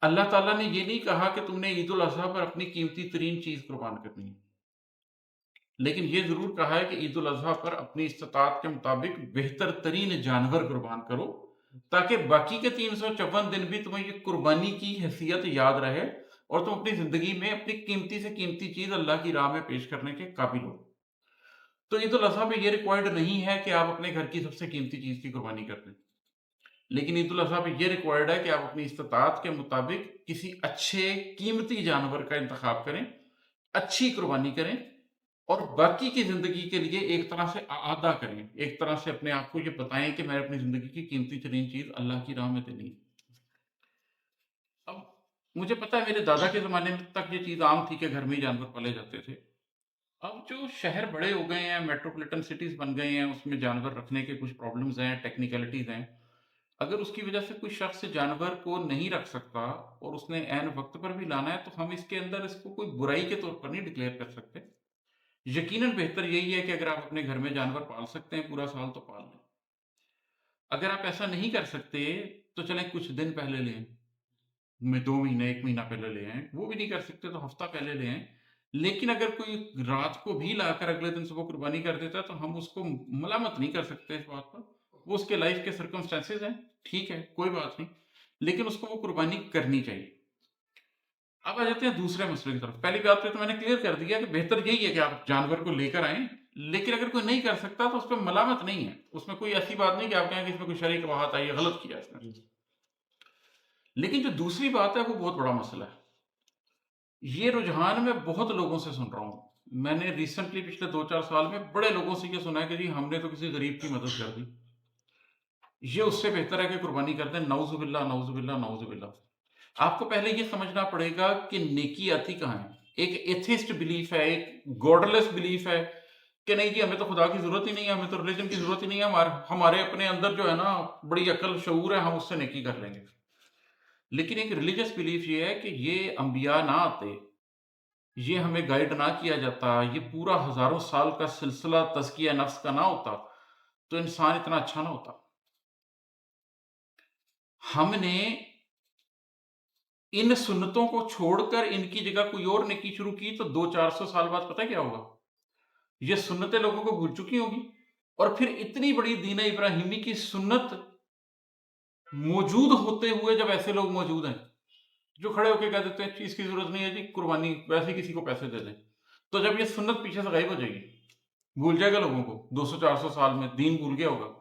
اللہ تعالیٰ نے یہ نہیں کہا کہ تم نے عید الاضحیٰ پر اپنی قیمتی ترین چیز قربان کرنی ہے، لیکن یہ ضرور کہا ہے کہ عید الاضحیٰ پر اپنی استطاعت کے مطابق بہتر ترین جانور قربان کرو، تاکہ باقی کے 354 دن بھی تمہیں یہ قربانی کی حیثیت یاد رہے اور تم اپنی زندگی میں اپنی قیمتی سے قیمتی چیز اللہ کی راہ میں پیش کرنے کے قابل ہو۔ تو عید الاضحیٰ میں یہ ریکوائرڈ نہیں ہے کہ آپ اپنے گھر کی سب سے قیمتی چیز کی قربانی کر دیں، لیکن عید الاضحیٰ میں یہ ریکوائرڈ ہے کہ آپ اپنی استطاعت کے مطابق کسی اچھے قیمتی جانور کا انتخاب کریں، اچھی قربانی کریں اور باقی کی زندگی کے لیے ایک طرح سے اعادہ کریں، ایک طرح سے اپنے آپ کو یہ بتائیں کہ میں نے اپنی زندگی کی قیمتی ترین چیز اللہ کی راہ میں دینی ہے۔ اب مجھے پتا ہے میرے دادا کے زمانے میں تک یہ چیز عام تھی کہ گھر میں ہی جانور پالے جاتے تھے۔ اب جو شہر بڑے ہو گئے ہیں، میٹروپولیٹن سٹیز بن گئے ہیں، اس میں جانور رکھنے کے کچھ پرابلمز ہیں، ٹیکنیکلٹیز ہیں۔ اگر اس کی وجہ سے کوئی شخص جانور کو نہیں رکھ سکتا اور اس نے عین وقت پر بھی لانا ہے، تو ہم اس کے اندر اس کو کوئی برائی کے طور پر نہیں ڈکلیئر کر سکتے۔ یقیناً بہتر یہی ہے کہ اگر آپ اپنے گھر میں جانور پال سکتے ہیں پورا سال تو پال لیں۔ اگر آپ ایسا نہیں کر سکتے تو چلیں کچھ دن پہلے لیں، میں 2 مہینے 1 مہینہ پہلے لے آئیں، وہ بھی نہیں کر سکتے تو ہفتہ پہلے لے آئیں۔ لیکن اگر کوئی رات کو بھی لا کر اگلے دن صبح قربانی کر دیتا ہے تو ہم اس کو ملامت نہیں کر سکتے اس بات پر، وہ اس کے لائف کے سرکمسٹانسز ہیں، ٹھیک ہے کوئی بات نہیں، لیکن اس کو وہ قربانی کرنی چاہیے۔ اب آ جاتے ہیں دوسرے مسئلے کی طرف۔ پہلی بات تو میں نے کلیئر کر دیا کہ بہتر یہی ہے کہ آپ جانور کو لے کر آئیں، لیکن اگر کوئی نہیں کر سکتا تو اس پہ ملامت نہیں ہے، اس میں کوئی ایسی بات نہیں کہ آپ کہیں کہ اس میں کوئی شرعی قباحت آئی ہے، غلط کیا اس نے۔ لیکن جو دوسری بات ہے وہ بہت بڑا مسئلہ ہے۔ یہ رجحان میں بہت لوگوں سے سن رہا ہوں، میں نے ریسنٹلی پچھلے 2-4 سال میں بڑے لوگوں سے یہ سنا ہے کہ جی ہم نے تو کسی غریب کی مدد کر دی، یہ اس سے بہتر ہے کہ قربانی کر دیں۔ نعوذ باللہ نعوذ باللہ نعوذ باللہ۔ آپ کو پہلے یہ سمجھنا پڑے گا کہ نیکی آتی کہاں ہے۔ ایک ایتھیسٹ بلیف ہے، ایک گوڈلیس بلیف ہے کہ نہیں جی ہمیں تو خدا کی ضرورت ہی نہیں ہے، ہمیں تو ریلیجن کی ضرورت ہی نہیں ہے، ہمارے اپنے اندر جو ہے نا بڑی عقل شعور ہے، ہم اس سے نیکی کر لیں گے۔ لیکن ایک ریلیجس بلیف یہ ہے کہ یہ انبیاء نہ آتے، یہ ہمیں گائیڈ نہ کیا جاتا، یہ پورا ہزاروں سال کا سلسلہ تزکیہ نفس کا نہ ہوتا تو انسان اتنا اچھا نہ ہوتا۔ ہم نے ان سنتوں کو چھوڑ کر ان کی جگہ کوئی اور نیکی شروع کی تو 200-400 سال بعد پتہ کیا ہوگا؟ یہ سنتیں لوگوں کو بھول چکی ہوگی، اور پھر اتنی بڑی دین ابراہیمی کی سنت موجود ہوتے ہوئے جب ایسے لوگ موجود ہیں جو کھڑے ہو کے کہہ دیتے ہیں چیز کی ضرورت نہیں ہے جی، قربانی ویسے ہی کسی کو پیسے دے دیں، تو جب یہ سنت پیچھے سے غائب ہو جائے گی، بھول جائے گا لوگوں کو، 200-400 سال میں دین بھول گیا ہوگا۔